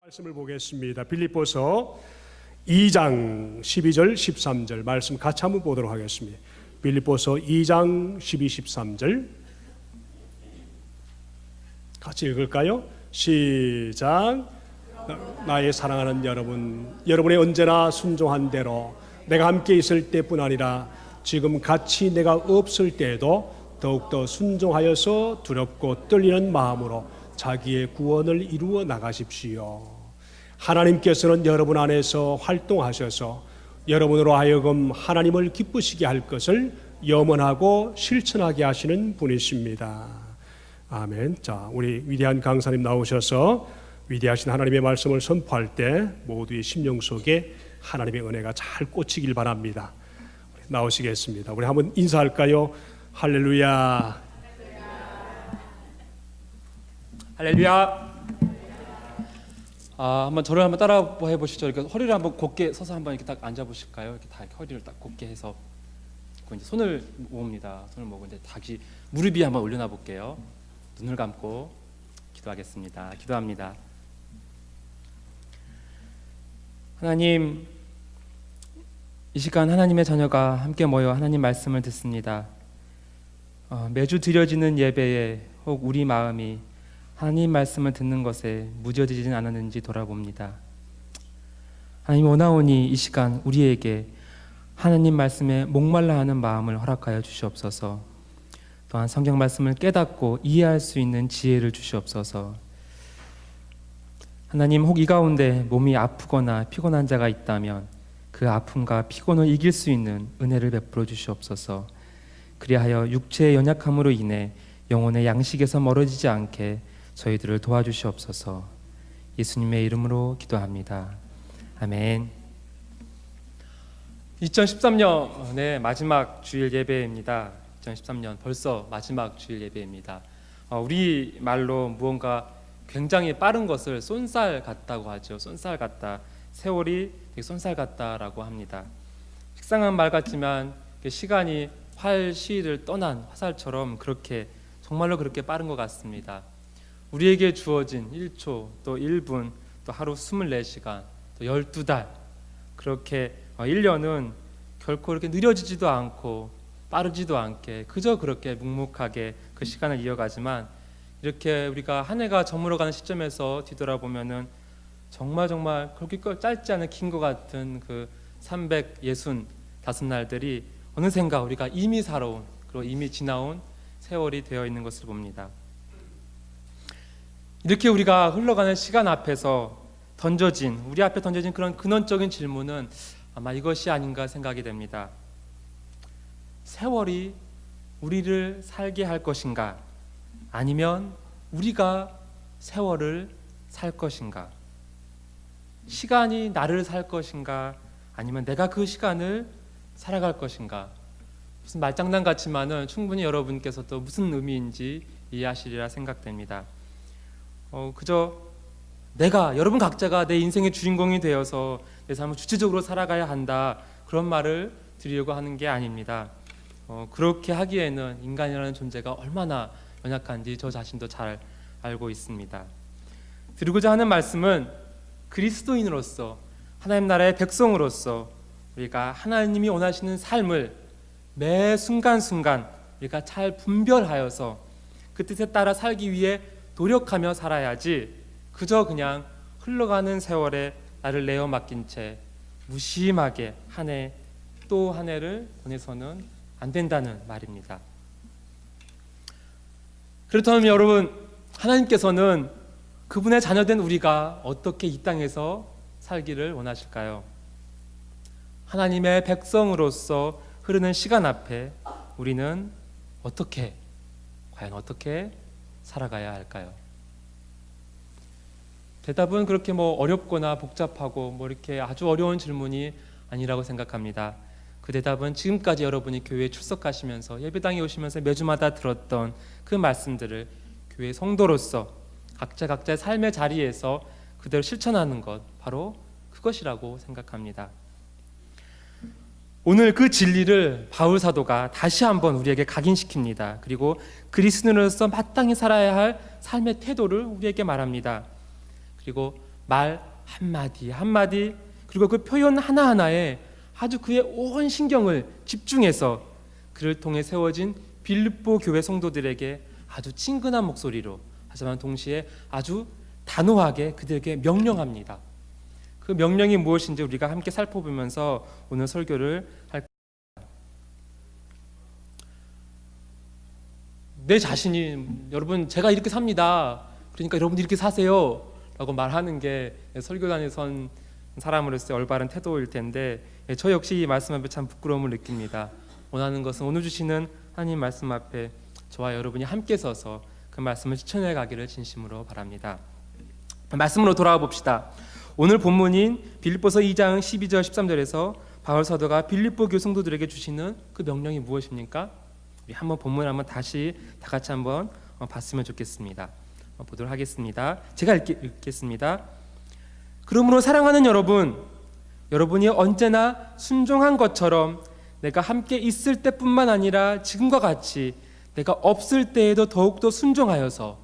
말씀을 보겠습니다. 빌립보서 2장 12절 13절 말씀 같이 한번 보도록 하겠습니다. 빌립보서 2장 12, 13절 같이 읽을까요? 시작. 나의 사랑하는 여러분의 언제나 순종한 대로 내가 함께 있을 때뿐 아니라 지금 같이 내가 없을 때에도 더욱더 순종하여서 두렵고 떨리는 마음으로 자기의 구원을 이루어 나가십시오. 하나님께서는 여러분 안에서 활동하셔서 여러분으로 하여금 하나님을 기쁘시게 할 것을 염원하고 실천하게 하시는 분이십니다. 아멘. 자, 우리 위대한 강사님 나오셔서 위대하신 하나님의 말씀을 선포할 때 모두의 심령 속에 하나님의 은혜가 잘 꽂히길 바랍니다. 나오시겠습니다. 우리 한번 인사할까요? 할렐루야. 할렐루야. 한번 저를 한번 따라 해보시죠. 이렇게 허리를 한번 곧게 서서 한번 이렇게 딱 앉아 보실까요? 이렇게 다 허리를 딱 곧게 해서 이제 손을 모읍니다. 손을 모으고 이제 다시 무릎 위에 한번 올려놔 볼게요. 눈을 감고 기도하겠습니다. 기도합니다. 하나님, 이 시간 하나님의 자녀가 함께 모여 하나님 말씀을 듣습니다. 매주 드려지는 예배에 혹 우리 마음이 하나님 말씀을 듣는 것에 무뎌지진 않았는지 돌아봅니다. 하나님, 오나오니 이 시간 우리에게 하나님 말씀에 목말라 하는 마음을 허락하여 주시옵소서. 또한 성경 말씀을 깨닫고 이해할 수 있는 지혜를 주시옵소서. 하나님, 혹 이 가운데 몸이 아프거나 피곤한 자가 있다면 그 아픔과 피곤을 이길 수 있는 은혜를 베풀어 주시옵소서. 그리하여 육체의 연약함으로 인해 영혼의 양식에서 멀어지지 않게 저희들을 도와주시옵소서. 예수님의 이름으로 기도합니다. 아멘. 2013년의 마지막 주일 예배입니다. 2013년 벌써 마지막 주일 예배입니다. 우리 말로 무언가 굉장히 빠른 것을 쏜살 같다고 하죠. 쏜살 같다. 세월이 되게 쏜살 같다라고 합니다. 식상한 말 같지만 시간이 활시를 떠난 화살처럼 그렇게 정말로 그렇게 빠른 것 같습니다. 우리에게 주어진 1초, 또 1분, 또 하루 24시간, 또 12달, 그렇게 1년은 결코 이렇게 느려지지도 않고 빠르지도 않게 그저 그렇게 묵묵하게 그 시간을 이어가지만, 이렇게 우리가 한 해가 저물어가는 시점에서 뒤돌아보면은 정말 그렇게 짧지 않은 긴 것 같은 그 365날들이 어느샌가 우리가 이미 살아온, 그리고 이미 지나온 세월이 되어 있는 것을 봅니다. 이렇게 우리가 흘러가는 시간 앞에서 우리 앞에 던져진 그런 근원적인 질문은 아마 이것이 아닌가 생각이 됩니다. 세월이 우리를 살게 할 것인가? 아니면 우리가 세월을 살 것인가? 시간이 나를 살 것인가? 아니면 내가 그 시간을 살아갈 것인가? 무슨 말장난 같지만은 충분히 여러분께서도 무슨 의미인지 이해하시리라 생각됩니다. 그저 여러분 각자가 내 인생의 주인공이 되어서 내 삶을 주체적으로 살아가야 한다, 그런 말을 드리려고 하는 게 아닙니다. 그렇게 하기에는 인간이라는 존재가 얼마나 연약한지 저 자신도 잘 알고 있습니다. 드리고자 하는 말씀은 그리스도인으로서, 하나님 나라의 백성으로서 우리가 하나님이 원하시는 삶을 매 순간순간 우리가 잘 분별하여서 그 뜻에 따라 살기 위해 노력하며 살아야지, 그저 그냥 흘러가는 세월에 나를 내어 맡긴 채 무심하게 한 해 또 한 해를 보내서는 안 된다는 말입니다. 그렇다면 여러분, 하나님께서는 그분의 자녀된 우리가 어떻게 이 땅에서 살기를 원하실까요? 하나님의 백성으로서 흐르는 시간 앞에 우리는 과연 어떻게 살아가야 할까요? 대답은 그렇게 어렵거나 복잡하고 이렇게 아주 어려운 질문이 아니라고 생각합니다. 그 대답은 지금까지 여러분이 교회에 출석하시면서 예배당에 오시면서 매주마다 들었던 그 말씀들을 교회 성도로서 각자의 삶의 자리에서 그대로 실천하는 것, 바로 그것이라고 생각합니다. 오늘 그 진리를 바울 사도가 다시 한번 우리에게 각인시킵니다. 그리고 그리스도인으로서 마땅히 살아야 할 삶의 태도를 우리에게 말합니다. 그리고 말 한마디 한마디 그리고 그 표현 하나하나에 아주 그의 온 신경을 집중해서 그를 통해 세워진 빌립보 교회 성도들에게 아주 친근한 목소리로 하지만 동시에 아주 단호하게 그들에게 명령합니다. 그 명령이 무엇인지 우리가 함께 살펴보면서 오늘 설교를 할 내 자신이 여러분 제가 이렇게 삽니다. 그러니까 여러분도 이렇게 사세요. 라고 말하는 게 설교단에 선 사람으로서의 올바른 태도일 텐데 저 역시 이 말씀 앞에 참 부끄러움을 느낍니다. 원하는 것은 오늘 주시는 하나님 말씀 앞에 저와 여러분이 함께 서서 그 말씀을 실천해 가기를 진심으로 바랍니다. 말씀으로 돌아와 봅시다. 오늘 본문인 빌립보서 2장 12절 13절에서 바울 사도가 빌립보 교성도들에게 주시는 그 명령이 무엇입니까? 우리 한번 본문 한번 다시 다 같이 한번 봤으면 좋겠습니다. 보도록 하겠습니다. 제가 읽겠습니다. 그러므로 사랑하는 여러분, 여러분이 언제나 순종한 것처럼 내가 함께 있을 때뿐만 아니라 지금과 같이 내가 없을 때에도 더욱더 순종하여서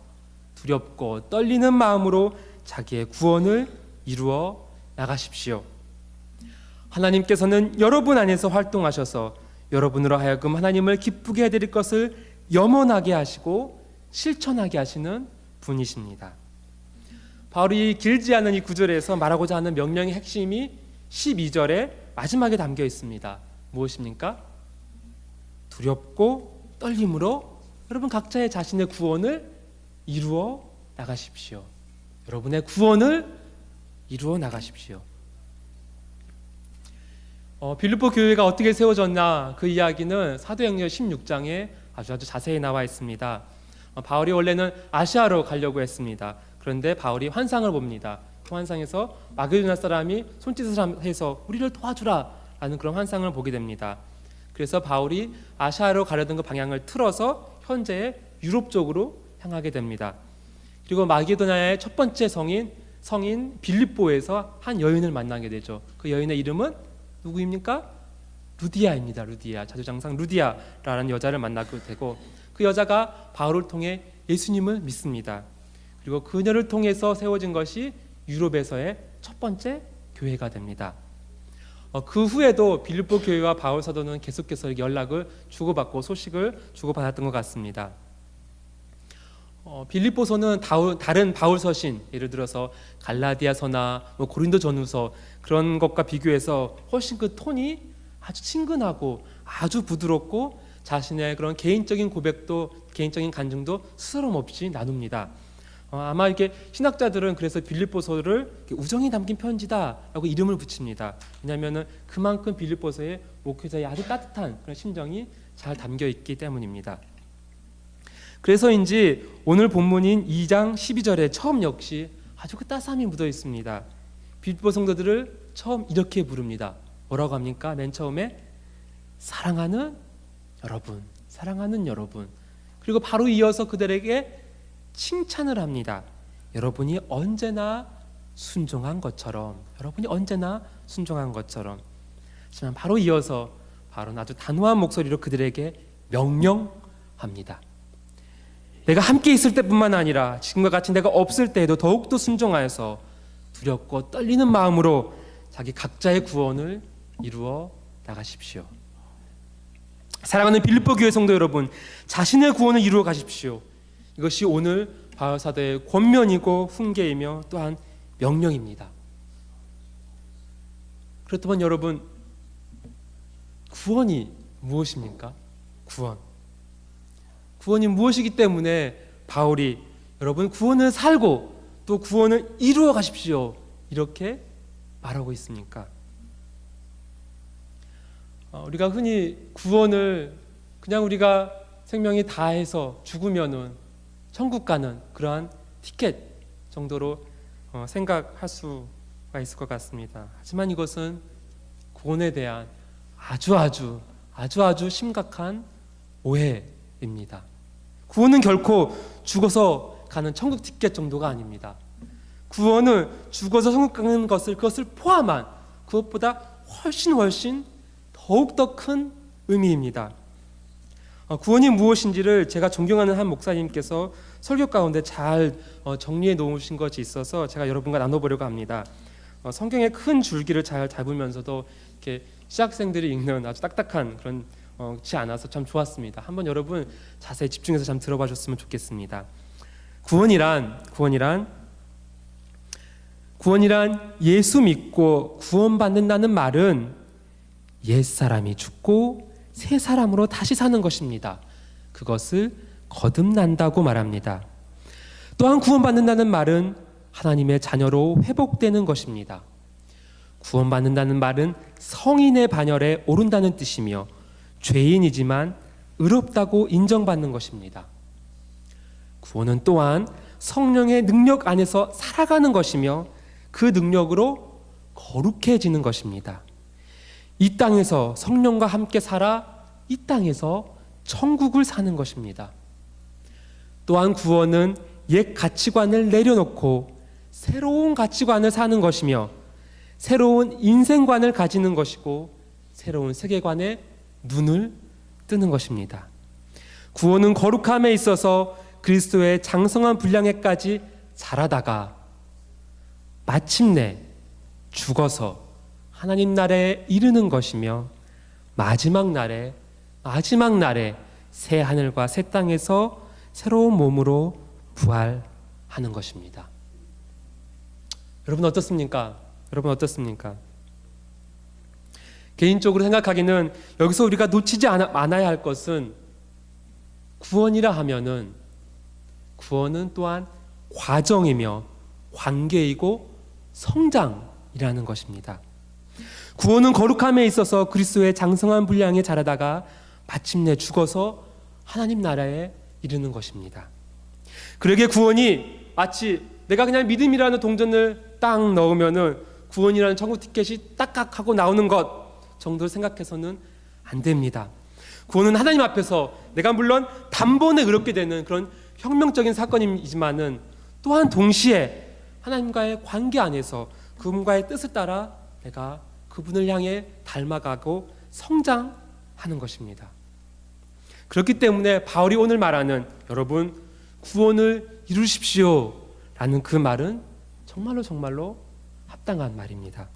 두렵고 떨리는 마음으로 자기의 구원을 이루어 나가십시오. 하나님께서는 여러분 안에서 활동하셔서 여러분으로 하여금 하나님을 기쁘게 해드릴 것을 염원하게 하시고 실천하게 하시는 분이십니다. 바울이 길지 않은 이 구절에서 말하고자 하는 명령의 핵심이 12절에 마지막에 담겨 있습니다. 무엇입니까? 두렵고 떨림으로 여러분 각자의 자신의 구원을 이루어 나가십시오. 여러분의 구원을 이루어 나가십시오. 빌립보 교회가 어떻게 세워졌나 그 이야기는 사도행전 16장에 아주 자세히 나와 있습니다. 바울이 원래는 아시아로 가려고 했습니다. 그런데 바울이 환상을 봅니다. 그 환상에서 마게도냐 사람이 손짓을 해서 우리를 도와주라 라는 그런 환상을 보게 됩니다. 그래서 바울이 아시아로 가려던 그 방향을 틀어서 현재의 유럽 쪽으로 향하게 됩니다. 그리고 마게도냐의 첫 번째 성인 빌립보에서 한 여인을 만나게 되죠. 그 여인의 이름은 누구입니까? 루디아입니다. 루디아, 자주장상 루디아라는 여자를 만나게 되고 그 여자가 바울을 통해 예수님을 믿습니다. 그리고 그녀를 통해서 세워진 것이 유럽에서의 첫 번째 교회가 됩니다. 그 후에도 빌립보 교회와 바울 사도는 계속해서 연락을 주고받고 소식을 주고받았던 것 같습니다. 빌립보서는 다른 바울 서신, 예를 들어서 갈라디아서나 고린도 전후서 그런 것과 비교해서 훨씬 그 톤이 아주 친근하고 아주 부드럽고 자신의 그런 개인적인 고백도 개인적인 간증도 스스럼 없이 나눕니다. 아마 이게 신학자들은 그래서 빌립보서를 우정이 담긴 편지다라고 이름을 붙입니다. 왜냐하면 그만큼 빌립보서의 목회자의 아주 따뜻한 그런 심정이 잘 담겨 있기 때문입니다. 그래서인지 오늘 본문인 2장 12절에 처음 역시 아주 그 따스함이 묻어 있습니다. 빌립보 성도들을 처음 이렇게 부릅니다. 뭐라고 합니까? 맨 처음에 사랑하는 여러분, 사랑하는 여러분. 그리고 바로 이어서 그들에게 칭찬을 합니다. 여러분이 언제나 순종한 것처럼, 여러분이 언제나 순종한 것처럼. 하지만 바로 이어서 바로 아주 단호한 목소리로 그들에게 명령합니다. 내가 함께 있을 때뿐만 아니라 지금과 같이 내가 없을 때에도 더욱더 순종하여서 두렵고 떨리는 마음으로 자기 각자의 구원을 이루어 나가십시오. 사랑하는 빌립보 교회 성도 여러분, 자신의 구원을 이루어 가십시오. 이것이 오늘 바울 사도의 권면이고 훈계이며 또한 명령입니다. 그렇다면 여러분, 구원이 무엇입니까? 구원이 무엇이기 때문에 바울이 여러분 구원을 살고 또 구원을 이루어 가십시오 이렇게 말하고 있습니까? 우리가 흔히 구원을 그냥 우리가 생명이 다해서 죽으면은 천국 가는 그러한 티켓 정도로 생각할 수가 있을 것 같습니다. 하지만 이것은 구원에 대한 아주 심각한 오해입니다. 구원은 결코 죽어서 가는 천국 티켓 정도가 아닙니다. 구원은 죽어서 천국 가는 그것을 포함한 그것보다 훨씬 더욱더 큰 의미입니다. 구원이 무엇인지를 제가 존경하는 한 목사님께서 설교 가운데 잘 정리해 놓으신 것이 있어서 제가 여러분과 나눠보려고 합니다. 성경의 큰 줄기를 잘 잡으면서도 이렇게 시학생들이 읽는 아주 딱딱한 그런 지 않아서 참 좋았습니다. 한번 여러분 자세히 집중해서 참 들어봐 줬으면 좋겠습니다. 구원이란 예수 믿고 구원받는다는 말은 옛사람이 죽고 새 사람으로 다시 사는 것입니다. 그것을 거듭난다고 말합니다. 또한 구원받는다는 말은 하나님의 자녀로 회복되는 것입니다. 구원받는다는 말은 성인의 반열에 오른다는 뜻이며 죄인이지만 의롭다고 인정받는 것입니다. 구원은 또한 성령의 능력 안에서 살아가는 것이며 그 능력으로 거룩해지는 것입니다. 이 땅에서 성령과 함께 살아 이 땅에서 천국을 사는 것입니다. 또한 구원은 옛 가치관을 내려놓고 새로운 가치관을 사는 것이며 새로운 인생관을 가지는 것이고 새로운 세계관에 눈을 뜨는 것입니다. 구원은 거룩함에 있어서 그리스도의 장성한 분량에까지 자라다가 마침내 죽어서 하나님 나라에 이르는 것이며 마지막 날에 새 하늘과 새 땅에서 새로운 몸으로 부활하는 것입니다. 여러분 어떻습니까? 개인적으로 생각하기는 여기서 우리가 놓치지 않아야 할 것은 구원이라 하면은 구원은 또한 과정이며 관계이고 성장이라는 것입니다. 구원은 거룩함에 있어서 그리스도의 장성한 분량에 자라다가 마침내 죽어서 하나님 나라에 이르는 것입니다. 그러기에 구원이 마치 내가 그냥 믿음이라는 동전을 딱 넣으면은 구원이라는 천국 티켓이 딱딱 하고 나오는 것 정도를 생각해서는 안 됩니다. 구원은 하나님 앞에서 내가 물론 단번에 의롭게 되는 그런 혁명적인 사건이지만은 또한 동시에 하나님과의 관계 안에서 그분과의 뜻을 따라 내가 그분을 향해 닮아가고 성장하는 것입니다. 그렇기 때문에 바울이 오늘 말하는 여러분 구원을 이루십시오 라는 그 말은 정말로 합당한 말입니다.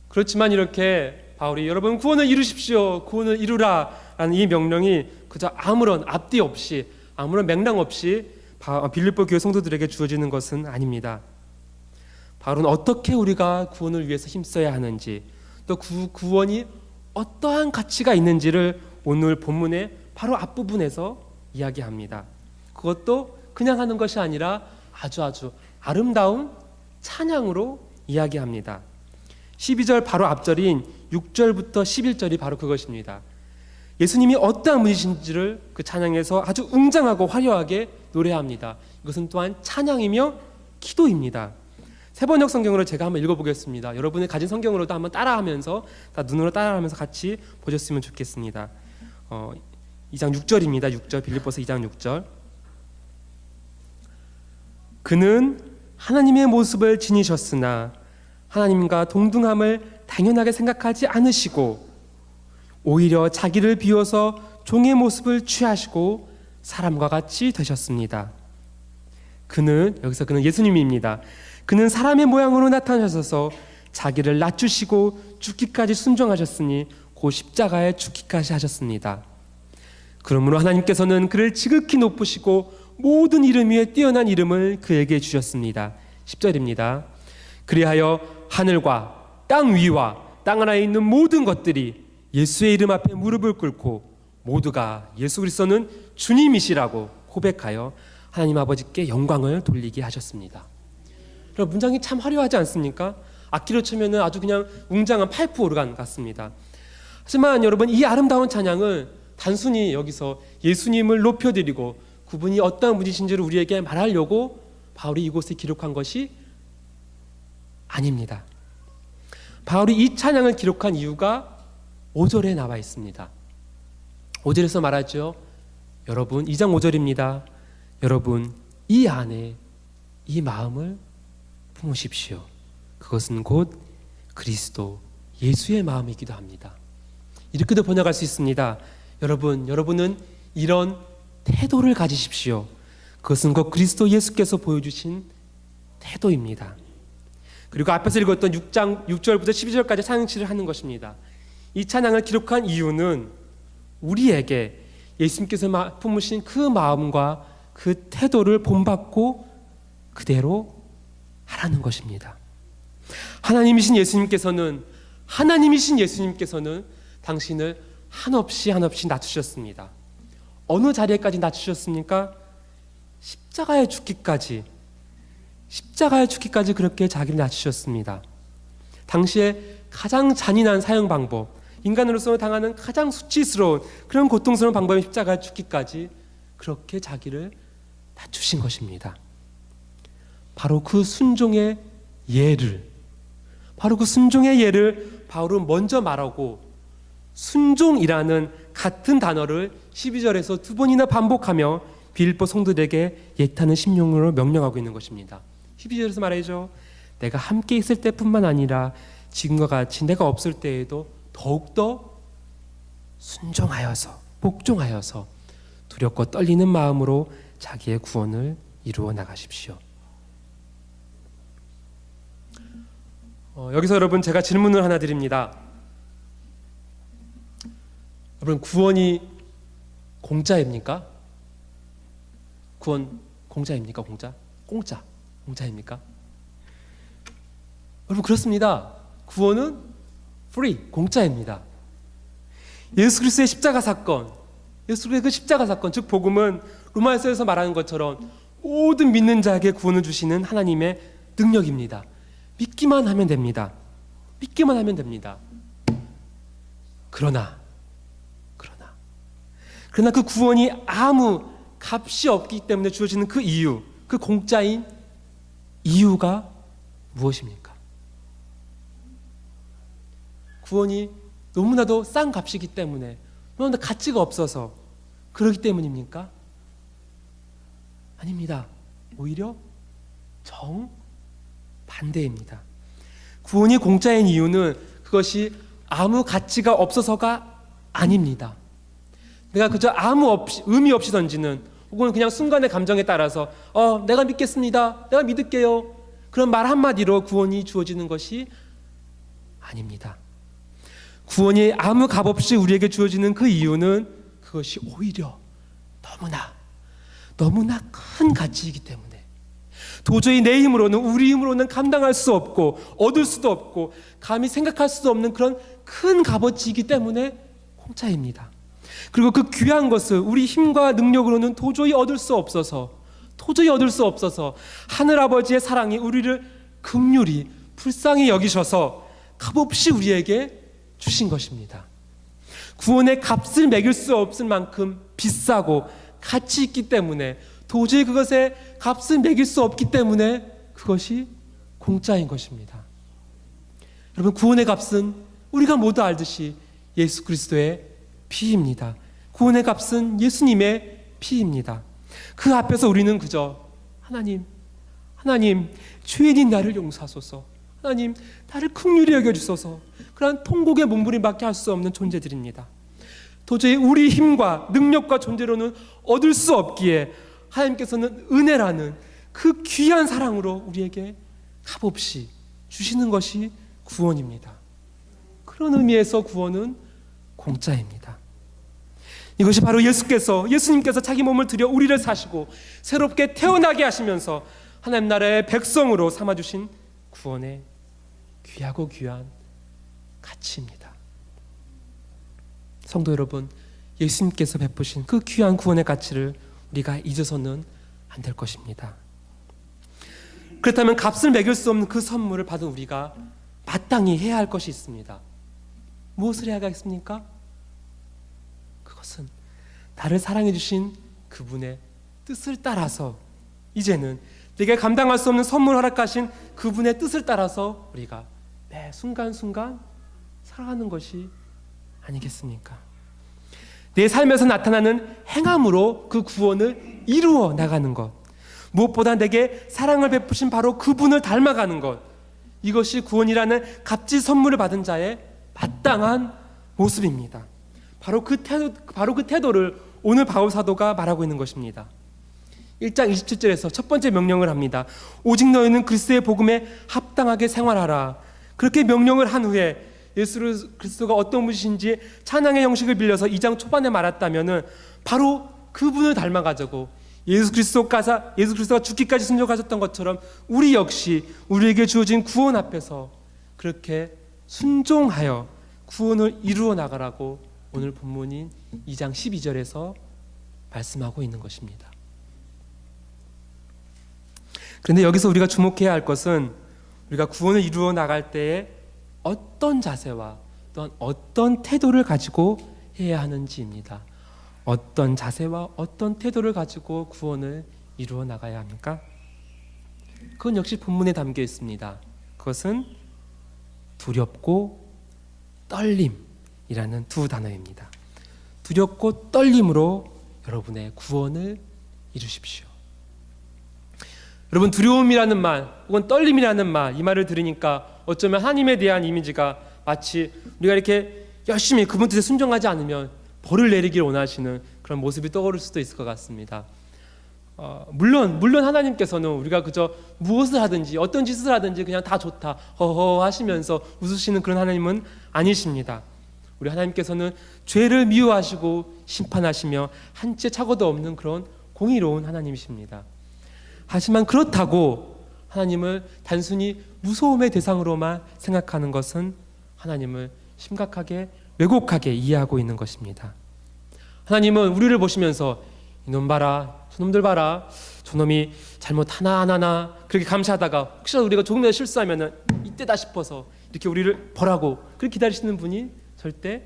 그렇지만 이렇게 바울이 여러분 구원을 이루십시오, 구원을 이루라 라는 이 명령이 그저 아무런 앞뒤 없이 아무런 맥락 없이 빌립보 교회 성도들에게 주어지는 것은 아닙니다. 바울은 어떻게 우리가 구원을 위해서 힘써야 하는지 또 구원이 어떠한 가치가 있는지를 오늘 본문의 바로 앞부분에서 이야기합니다. 그것도 그냥 하는 것이 아니라 아주 아름다운 찬양으로 이야기합니다. 12절 바로 앞절인 6절부터 11절이 바로 그것입니다. 예수님이 어떠한 분이신지를 그 찬양에서 아주 웅장하고 화려하게 노래합니다. 이것은 또한 찬양이며 기도입니다. 세번역 성경으로 제가 한번 읽어보겠습니다. 여러분이 가진 성경으로도 한번 따라하면서 다 눈으로 따라하면서 같이 보셨으면 좋겠습니다. 2장 6절입니다. 6절 빌립보서 2장 6절. 그는 하나님의 모습을 지니셨으나 하나님과 동등함을 당연하게 생각하지 않으시고 오히려 자기를 비워서 종의 모습을 취하시고 사람과 같이 되셨습니다. 여기서 그는 예수님입니다. 그는 사람의 모양으로 나타나셔서 자기를 낮추시고 죽기까지 순종하셨으니 곧 십자가에 죽기까지 하셨습니다. 그러므로 하나님께서는 그를 지극히 높으시고 모든 이름 위에 뛰어난 이름을 그에게 주셨습니다. 10절입니다. 그리하여 하늘과 땅 위와 땅 하나에 있는 모든 것들이 예수의 이름 앞에 무릎을 꿇고 모두가 예수 그리스도는 주님이시라고 고백하여 하나님 아버지께 영광을 돌리게 하셨습니다. 그럼 문장이 참 화려하지 않습니까? 악기로 치면은 아주 그냥 웅장한 파이프 오르간 같습니다. 하지만 여러분 이 아름다운 찬양은 단순히 여기서 예수님을 높여드리고 그분이 어떠한 분이신지를 우리에게 말하려고 바울이 이곳에 기록한 것이 아닙니다. 바울이 이 찬양을 기록한 이유가 5절에 나와 있습니다. 5절에서 말하죠. 여러분 2장 5절입니다. 여러분 이 안에 이 마음을 품으십시오. 그것은 곧 그리스도 예수의 마음이기도 합니다. 이렇게도 번역할 수 있습니다. 여러분은 이런 태도를 가지십시오. 그것은 곧 그리스도 예수께서 보여주신 태도입니다. 그리고 앞에서 읽었던 6장 6절부터 12절까지 찬양시를 하는 것입니다. 이 찬양을 기록한 이유는 우리에게 예수님께서 품으신 그 마음과 그 태도를 본받고 그대로 하라는 것입니다. 하나님이신 예수님께서는 당신을 한없이 낮추셨습니다. 어느 자리에까지 낮추셨습니까? 십자가에 죽기까지 그렇게 자기를 낮추셨습니다. 당시에 가장 잔인한 사형 방법, 인간으로서 당하는 가장 수치스러운 그런 고통스러운 방법인 십자가에 죽기까지 그렇게 자기를 낮추신 것입니다. 바로 그 순종의 예를 바울은 먼저 말하고, 순종이라는 같은 단어를 12절에서 두 번이나 반복하며 빌립보 성도들에게 예타는 심령으로 명령하고 있는 것입니다. 12절에서 말하죠. 내가 함께 있을 때뿐만 아니라 지금과 같이 내가 없을 때에도 더욱더 순종하여서, 복종하여서 두렵고 떨리는 마음으로 자기의 구원을 이루어 나가십시오. 여기서 여러분, 제가 질문을 하나 드립니다. 여러분, 구원이 공짜입니까? 구원 공짜입니까? 공짜입니까? 여러분, 그렇습니다. 구원은 free, 공짜입니다. 예수 그리스도의 십자가 사건, 즉 복음은 로마서에서 말하는 것처럼 모든 믿는 자에게 구원을 주시는 하나님의 능력입니다. 믿기만 하면 됩니다. 그러나 그 구원이 아무 값이 없기 때문에 주어지는 그 이유, 그 공짜인 이유가 무엇입니까? 구원이 너무나도 싼 값이기 때문에, 너무나도 가치가 없어서 그러기 때문입니까? 아닙니다. 오히려 정반대입니다. 구원이 공짜인 이유는 그것이 아무 가치가 없어서가 아닙니다. 내가 그저 의미 없이 던지는, 혹은 그냥 순간의 감정에 따라서 내가 믿겠습니다, 내가 믿을게요, 그런 말 한마디로 구원이 주어지는 것이 아닙니다. 구원이 아무 값 없이 우리에게 주어지는 그 이유는 그것이 오히려 너무나 큰 가치이기 때문에, 도저히 내 힘으로는, 우리 힘으로는 감당할 수 없고 얻을 수도 없고 감히 생각할 수도 없는 그런 큰 값어치이기 때문에 공짜입니다. 그리고 그 귀한 것을 우리 힘과 능력으로는 도저히 얻을 수 없어서 하늘아버지의 사랑이 우리를 긍휼히 불쌍히 여기셔서 값없이 우리에게 주신 것입니다. 구원의 값을 매길 수 없을 만큼 비싸고 가치 있기 때문에, 도저히 그것의 값을 매길 수 없기 때문에 그것이 공짜인 것입니다. 여러분, 구원의 값은 우리가 모두 알듯이 예수 그리스도의 피입니다. 구원의 값은 예수님의 피입니다. 그 앞에서 우리는 그저 하나님, 죄인인 나를 용서하소서, 하나님 나를 긍휼히 여겨주소서, 그런 통곡의 몸부림밖에 할 수 없는 존재들입니다. 도저히 우리 힘과 능력과 존재로는 얻을 수 없기에 하나님께서는 은혜라는 그 귀한 사랑으로 우리에게 값없이 주시는 것이 구원입니다. 그런 의미에서 구원은 공짜입니다. 이것이 바로 예수님께서 자기 몸을 들여 우리를 사시고 새롭게 태어나게 하시면서 하나님 나라의 백성으로 삼아주신 구원의 귀하고 귀한 가치입니다. 성도 여러분, 예수님께서 베푸신 그 귀한 구원의 가치를 우리가 잊어서는 안 될 것입니다. 그렇다면 값을 매길 수 없는 그 선물을 받은 우리가 마땅히 해야 할 것이 있습니다. 무엇을 해야겠습니까? 그것은 나를 사랑해 주신 그분의 뜻을 따라서, 이제는 내게 감당할 수 없는 선물 허락하신 그분의 뜻을 따라서 우리가 매 순간순간 살아가는 것이 아니겠습니까? 내 삶에서 나타나는 행함으로 그 구원을 이루어 나가는 것, 무엇보다 내게 사랑을 베푸신 바로 그분을 닮아가는 것, 이것이 구원이라는 값진 선물을 받은 자의 마땅한 모습입니다. 바로 그 태도를 오늘 바울 사도가 말하고 있는 것입니다. 1장 27절에서 첫 번째 명령을 합니다. 오직 너희는 그리스도의 복음에 합당하게 생활하라. 그렇게 명령을 한 후에 예수 그리스도가 어떤 분이신지 찬양의 형식을 빌려서 2장 초반에 말했다면은 바로 그분을 닮아가지고 예수 그리스도가 죽기까지 순종하셨던 것처럼 우리 역시 우리에게 주어진 구원 앞에서 그렇게 순종하여 구원을 이루어 나가라고 오늘 본문인 2장 12절에서 말씀하고 있는 것입니다. 그런데 여기서 우리가 주목해야 할 것은 우리가 구원을 이루어 나갈 때에 어떤 자세와 또한 어떤 태도를 가지고 해야 하는지입니다. 어떤 자세와 어떤 태도를 가지고 구원을 이루어 나가야 합니까? 그건 역시 본문에 담겨 있습니다. 그것은 두렵고 떨림이라는 두 단어입니다. 두렵고 떨림으로 여러분의 구원을 이루십시오. 여러분, 두려움이라는 말 혹은 떨림이라는 말, 이 말을 들으니까 어쩌면 하나님에 대한 이미지가 마치 우리가 이렇게 열심히 그분 뜻에 순종하지 않으면 벌을 내리길 원하시는 그런 모습이 떠오를 수도 있을 것 같습니다. 물론 하나님께서는 우리가 그저 무엇을 하든지 어떤 짓을 하든지 그냥 다 좋다 허허 하시면서 웃으시는 그런 하나님은 아니십니다. 우리 하나님께서는 죄를 미워하시고 심판하시며 한치의 착오도 없는 그런 공의로운 하나님이십니다. 하지만 그렇다고 하나님을 단순히 무서움의 대상으로만 생각하는 것은 하나님을 심각하게 왜곡하게 이해하고 있는 것입니다. 하나님은 우리를 보시면서 이놈 봐라, 저놈들 봐라, 저놈이 잘못하나 안 하나 그렇게 감시하다가 혹시라도 우리가 조금이라도 실수하면 이때다 싶어서 이렇게 우리를 벌하고 그렇게 기다리시는 분이 절대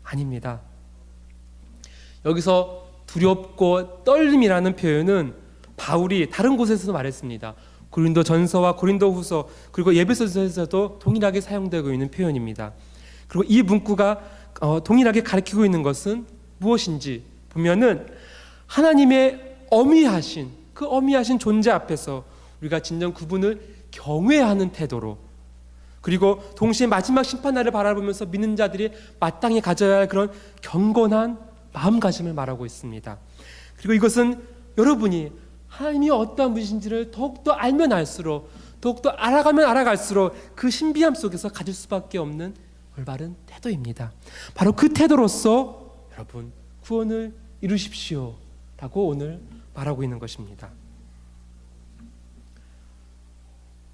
아닙니다. 여기서 두렵고 떨림이라는 표현은 바울이 다른 곳에서도 말했습니다. 고린도 전서와 고린도 후서 그리고 예배서에서도 동일하게 사용되고 있는 표현입니다. 그리고 이 문구가 동일하게 가리키고 있는 것은 무엇인지 보면은 하나님의 어미하신 그 어미하신 존재 앞에서 우리가 진정 그분을 경외하는 태도로, 그리고 동시에 마지막 심판날을 바라보면서 믿는 자들이 마땅히 가져야 할 그런 경건한 마음가짐을 말하고 있습니다. 그리고 이것은 여러분이 하나님이 어떠한 분이신지를 더욱더 알면 알수록, 더욱더 알아가면 알아갈수록 그 신비함 속에서 가질 수밖에 없는 올바른 태도입니다. 바로 그 태도로서 여러분 구원을 이루십시오 라고 오늘 말하고 있는 것입니다.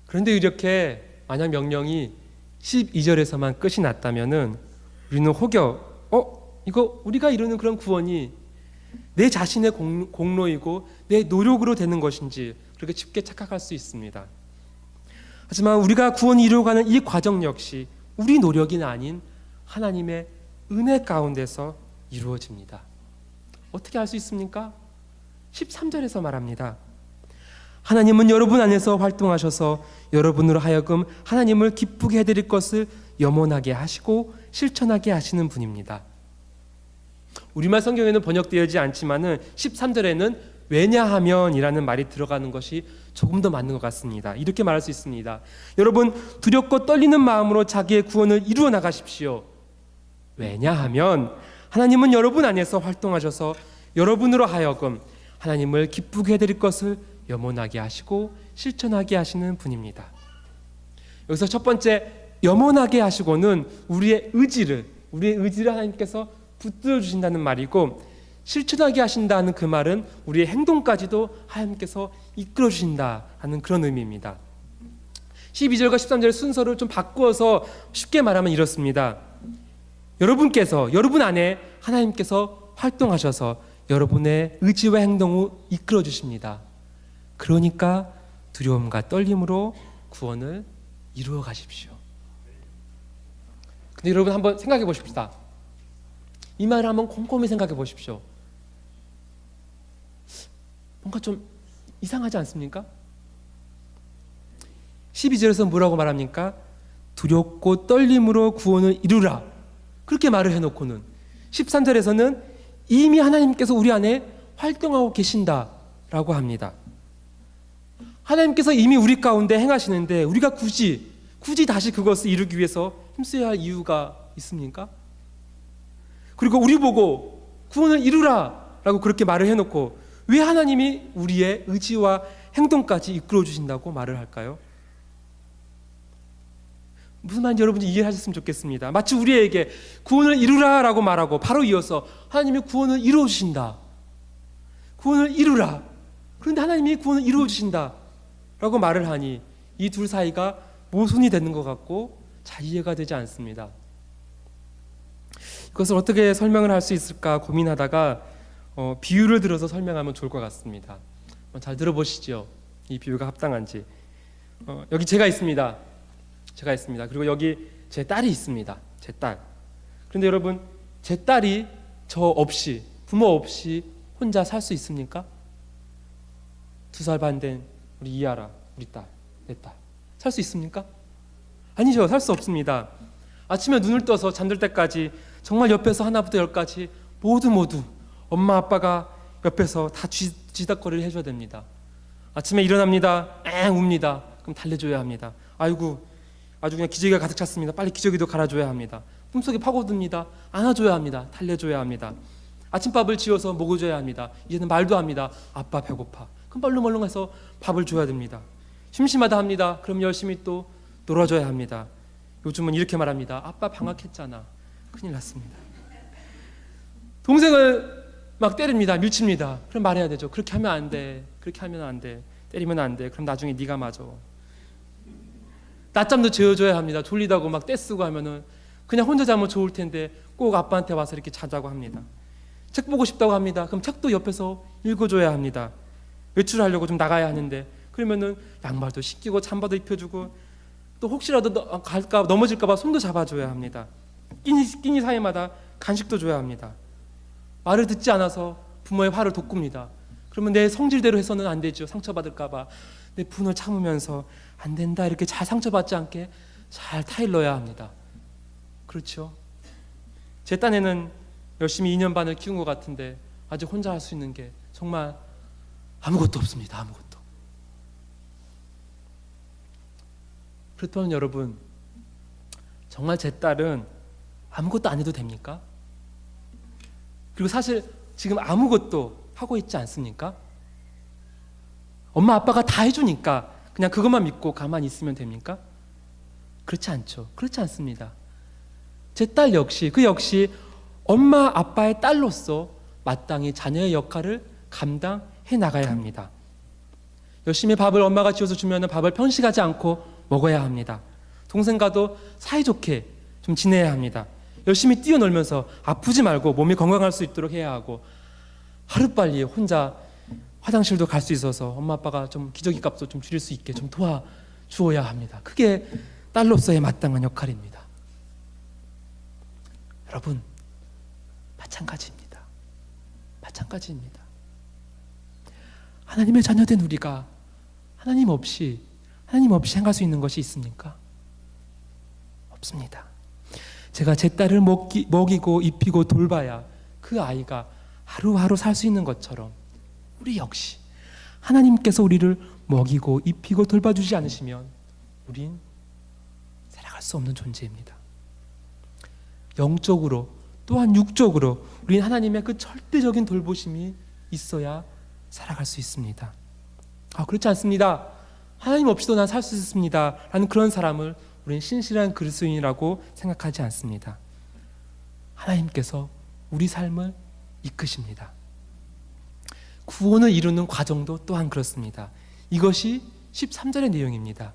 그런데 이렇게 만약 명령이 12절에서만 끝이 났다면은 우리는 혹여 이거 우리가 이루는 그런 구원이 내 자신의 공로이고 내 노력으로 되는 것인지 그렇게 쉽게 착각할 수 있습니다. 하지만 우리가 구원을 이루어가는 이 과정 역시 우리 노력이 아닌 하나님의 은혜 가운데서 이루어집니다. 어떻게 할 수 있습니까? 13절에서 말합니다. 하나님은 여러분 안에서 활동하셔서 여러분으로 하여금 하나님을 기쁘게 해드릴 것을 염원하게 하시고 실천하게 하시는 분입니다. 우리말 성경에는 번역되어지지 않지만은 13절에는 왜냐하면이라는 말이 들어가는 것이 조금 더 맞는 것 같습니다. 이렇게 말할 수 있습니다. 여러분 두렵고 떨리는 마음으로 자기의 구원을 이루어 나가십시오. 왜냐하면 하나님은 여러분 안에서 활동하셔서 여러분으로 하여금 하나님을 기쁘게 해드릴 것을 염원하게 하시고 실천하게 하시는 분입니다. 여기서 첫 번째 염원하게 하시고는 우리의 의지를 하나님께서 붙들어 주신다는 말이고, 실천하게 하신다는 그 말은 우리의 행동까지도 하나님께서 이끌어 주신다는 그런 의미입니다. 12절과 13절의 순서를 좀 바꾸어서 쉽게 말하면 이렇습니다. 여러분 안에 하나님께서 활동하셔서 여러분의 의지와 행동을 이끌어 주십니다. 그러니까 두려움과 떨림으로 구원을 이루어 가십시오. 근데 여러분 한번 생각해 보십시다. 이 말을 한번 곰곰이 생각해 보십시오. 뭔가 좀 이상하지 않습니까? 12절에서 뭐라고 말합니까? 두렵고 떨림으로 구원을 이루라. 그렇게 말을 해놓고는 13절에서는 이미 하나님께서 우리 안에 활동하고 계신다라고 합니다. 하나님께서 이미 우리 가운데 행하시는데 우리가 굳이 다시 그것을 이루기 위해서 힘써야 할 이유가 있습니까? 그리고 우리 보고 구원을 이루라 라고 그렇게 말을 해놓고 왜 하나님이 우리의 의지와 행동까지 이끌어 주신다고 말을 할까요? 무슨 말인지 여러분이 이해하셨으면 좋겠습니다. 마치 우리에게 구원을 이루라 라고 말하고 바로 이어서 하나님이 구원을 이루어 주신다. 구원을 이루라. 그런데 하나님이 구원을 이루어 주신다 라고 말을 하니 이 둘 사이가 모순이 되는 것 같고 잘 이해가 되지 않습니다. 이것을 어떻게 설명을 할 수 있을까 고민하다가 비유를 들어서 설명하면 좋을 것 같습니다. 잘 들어보시죠. 이 비유가 합당한지. 여기 제가 있습니다. 그리고 여기 제 딸이 있습니다. 제 딸. 그런데 여러분, 제 딸이 저 없이, 부모 없이 혼자 살 수 있습니까? 2살 반 된 우리 이하라, 우리 딸, 내 딸. 살 수 있습니까? 아니죠. 살 수 없습니다. 아침에 눈을 떠서 잠들 때까지 정말 옆에서 하나부터 열까지 모두 엄마 아빠가 옆에서 다 쥐닥거리를 해줘야 됩니다. 아침에 일어납니다. 웁니다. 그럼 달래줘야 합니다. 아이고 아주 그냥 기저귀가 가득 찼습니다. 빨리 기저귀도 갈아줘야 합니다. 꿈속에 파고듭니다. 안아줘야 합니다. 달래줘야 합니다. 아침밥을 지어서 먹어줘야 합니다. 이제는 말도 합니다. 아빠 배고파. 그럼 멀렁멀렁해서 밥을 줘야 됩니다. 심심하다 합니다. 그럼 열심히 또 놀아줘야 합니다. 요즘은 이렇게 말합니다. 아빠 방학했잖아. 큰일 났습니다. 동생을 막 때립니다. 밀칩니다. 그럼 말해야 되죠. 그렇게 하면 안 돼. 그렇게 하면 안 돼. 때리면 안 돼. 그럼 나중에 네가 맞아. 낮잠도 재워줘야 합니다. 졸리다고 막 떼쓰고 하면은 그냥 혼자 자면 좋을 텐데 꼭 아빠한테 와서 이렇게 자자고 합니다. 책 보고 싶다고 합니다. 그럼 책도 옆에서 읽어줘야 합니다. 외출하려고 좀 나가야 하는데 그러면은 양말도 신기고 잠바도 입혀주고 또 혹시라도 넘어질까봐 손도 잡아줘야 합니다. 끼니 사이마다 간식도 줘야 합니다. 말을 듣지 않아서 부모의 화를 돋굽니다. 그러면 내 성질대로 해서는 안 되죠. 상처받을까봐 내 분을 참으면서 안 된다 이렇게 잘 상처받지 않게 잘 타일러야 합니다. 그렇죠? 제 딴에는 열심히 2년 반을 키운 것 같은데 아직 혼자 할 수 있는 게 정말 아무것도 없습니다. 아무것도. 그렇다면 여러분, 정말 제 딸은 아무것도 안 해도 됩니까? 그리고 사실 지금 아무것도 하고 있지 않습니까? 엄마 아빠가 다 해주니까 그냥 그것만 믿고 가만히 있으면 됩니까? 그렇지 않죠. 그렇지 않습니다. 제 딸 역시 그 역시 엄마 아빠의 딸로서 마땅히 자녀의 역할을 감당해 나가야 합니다. 열심히 밥을 엄마가 지어서 주면 밥을 편식하지 않고 먹어야 합니다. 동생과도 사이좋게 좀 지내야 합니다. 열심히 뛰어놀면서 아프지 말고 몸이 건강할 수 있도록 해야 하고 하루빨리 혼자 화장실도 갈 수 있어서 엄마 아빠가 좀 기저귀 값도 좀 줄일 수 있게 좀 도와주어야 합니다. 그게 딸로서의 마땅한 역할입니다. 여러분, 마찬가지입니다. 마찬가지입니다. 하나님의 자녀된 우리가 하나님 없이 행할 수 있는 것이 있습니까? 없습니다. 제가 제 딸을 먹이고 입히고 돌봐야 그 아이가 하루하루 살 수 있는 것처럼 우리 역시 하나님께서 우리를 먹이고 입히고 돌봐주지 않으시면 우린 살아갈 수 없는 존재입니다. 영적으로 또한 육적으로 우린 하나님의 그 절대적인 돌보심이 있어야 살아갈 수 있습니다. 그렇지 않습니다. 하나님 없이도 난 살 수 있습니다 라는 그런 사람을 우리는 신실한 그리스도인이라고 생각하지 않습니다. 하나님께서 우리 삶을 이끄십니다. 구원을 이루는 과정도 또한 그렇습니다. 이것이 13절의 내용입니다.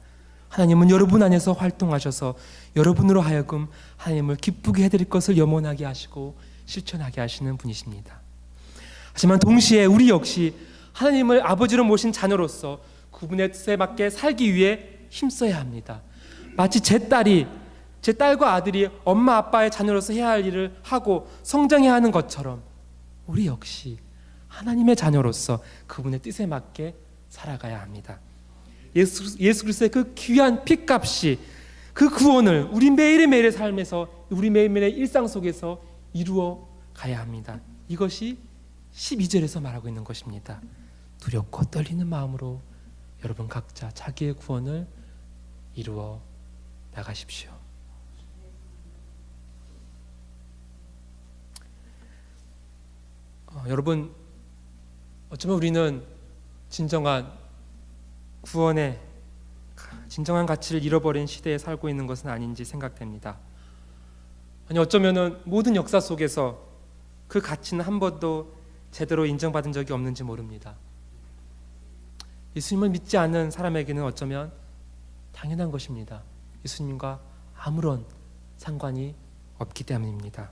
하나님은 여러분 안에서 활동하셔서 여러분으로 하여금 하나님을 기쁘게 해드릴 것을 염원하게 하시고 실천하게 하시는 분이십니다. 하지만 동시에 우리 역시 하나님을 아버지로 모신 자녀로서 그분의 뜻에 맞게 살기 위해 힘써야 합니다. 마치 제 딸과 아들이 엄마 아빠의 자녀로서 해야 할 일을 하고 성장해야 하는 것처럼 우리 역시 하나님의 자녀로서 그분의 뜻에 맞게 살아가야 합니다. 예수 그리스도의 그 귀한 피값이 그 구원을 우리 매일매일의 삶에서 우리 매일매일의 일상 속에서 이루어 가야 합니다. 이것이 12절에서 말하고 있는 것입니다. 두렵고 떨리는 마음으로 여러분 각자 자기의 구원을 이루어 나가십시오. 여러분, 어쩌면 우리는 진정한 구원의 진정한 가치를 잃어버린 시대에 살고 있는 것은 아닌지 생각됩니다. 아니, 어쩌면은 모든 역사 속에서 그 가치는 한 번도 제대로 인정받은 적이 없는지 모릅니다. 예수님을 믿지 않는 사람에게는 어쩌면 당연한 것입니다. 예수님과 아무런 상관이 없기 때문입니다.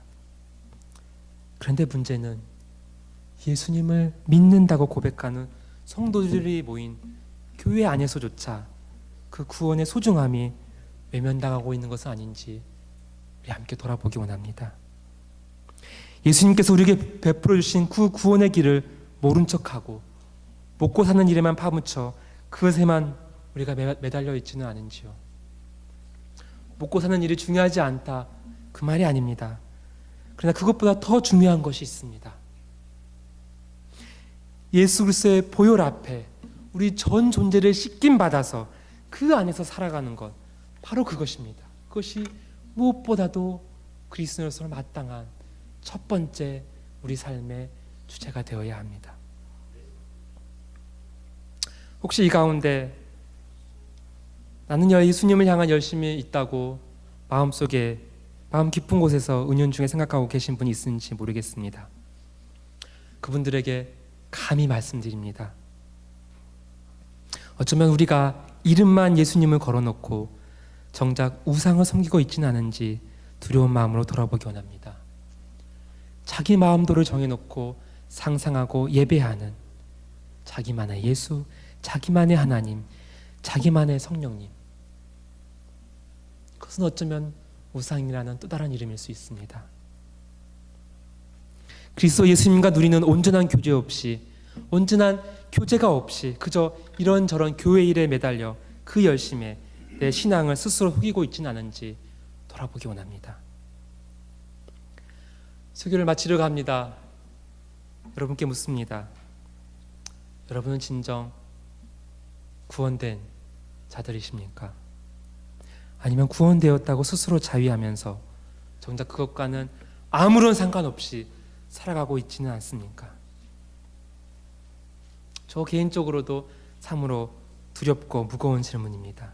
그런데 문제는 예수님을 믿는다고 고백하는 성도들이 모인 교회 안에서조차 그 구원의 소중함이 외면당하고 있는 것은 아닌지 우리 함께 돌아보기 원합니다. 예수님께서 우리에게 베풀어 주신 그 구원의 길을 모른 척하고 먹고 사는 일에만 파묻혀 그것에만 우리가 매달려 있지는 않은지요. 먹고 사는 일이 중요하지 않다, 그 말이 아닙니다. 그러나 그것보다 더 중요한 것이 있습니다. 예수 그리스도의 보혈 앞에 우리 전 존재를 씻김 받아서 그 안에서 살아가는 것, 바로 그것입니다. 그것이 무엇보다도 그리스도인으로서 마땅한 첫 번째 우리 삶의 주제가 되어야 합니다. 혹시 이 가운데 나는 예수님을 향한 열심이 있다고 마음속에, 마음 깊은 곳에서 은연중에 생각하고 계신 분이 있는지 모르겠습니다. 그분들에게 감히 말씀드립니다. 어쩌면 우리가 이름만 예수님을 걸어놓고 정작 우상을 섬기고 있지는 않은지 두려운 마음으로 돌아보기 원합니다. 자기 마음도를 정해놓고 상상하고 예배하는 자기만의 예수, 자기만의 하나님, 자기만의 성령님, 그것은 어쩌면 우상이라는 또 다른 이름일 수 있습니다. 그리스도 예수님과 누리는 온전한 교제 없이, 온전한 교제가 없이 그저 이런저런 교회 일에 매달려 그 열심에 내 신앙을 스스로 속이고 있지는 않은지 돌아보기 원합니다. 설교를 마치려고 합니다. 여러분께 묻습니다. 여러분은 진정 구원된 자들이십니까? 아니면 구원되었다고 스스로 자위하면서 정작 그것과는 아무런 상관없이 살아가고 있지는 않습니까? 저 개인적으로도 참으로 두렵고 무거운 질문입니다.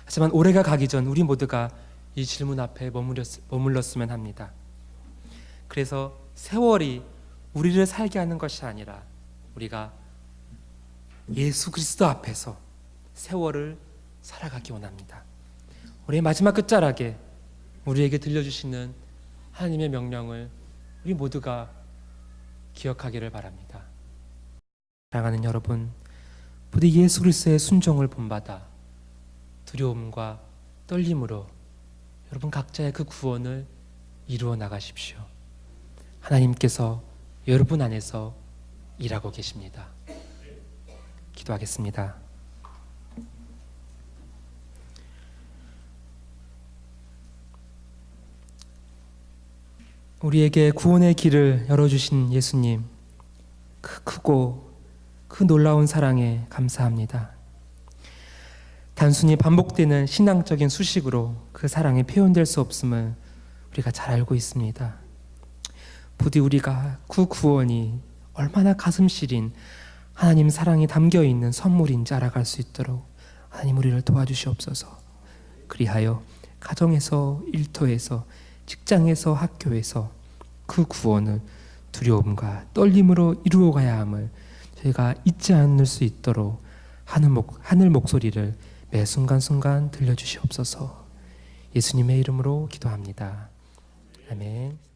하지만 올해가 가기 전 우리 모두가 이 질문 앞에 머물렀으면 합니다. 그래서 세월이 우리를 살게 하는 것이 아니라 우리가 예수 그리스도 앞에서 세월을 살아가기 원합니다. 우리의 마지막 끝자락에 우리에게 들려주시는 하나님의 명령을 우리 모두가 기억하기를 바랍니다. 사랑하는 여러분, 부디 예수 그리스도의 순종을 본받아 두려움과 떨림으로 여러분 각자의 그 구원을 이루어 나가십시오. 하나님께서 여러분 안에서 일하고 계십니다. 기도하겠습니다. 우리에게 구원의 길을 열어주신 예수님, 그 크고 그 놀라운 사랑에 감사합니다. 단순히 반복되는 신앙적인 수식으로 그 사랑이 표현될 수 없음을 우리가 잘 알고 있습니다. 부디 우리가 그 구원이 얼마나 가슴 시린 하나님 사랑이 담겨있는 선물인지 알아갈 수 있도록 하나님 우리를 도와주시옵소서. 그리하여 가정에서, 일터에서, 직장에서, 학교에서 그 구원을 두려움과 떨림으로 이루어가야 함을 저희가 잊지 않을 수 있도록 하늘 목소리를 매 순간순간 들려주시옵소서. 예수님의 이름으로 기도합니다. 아멘.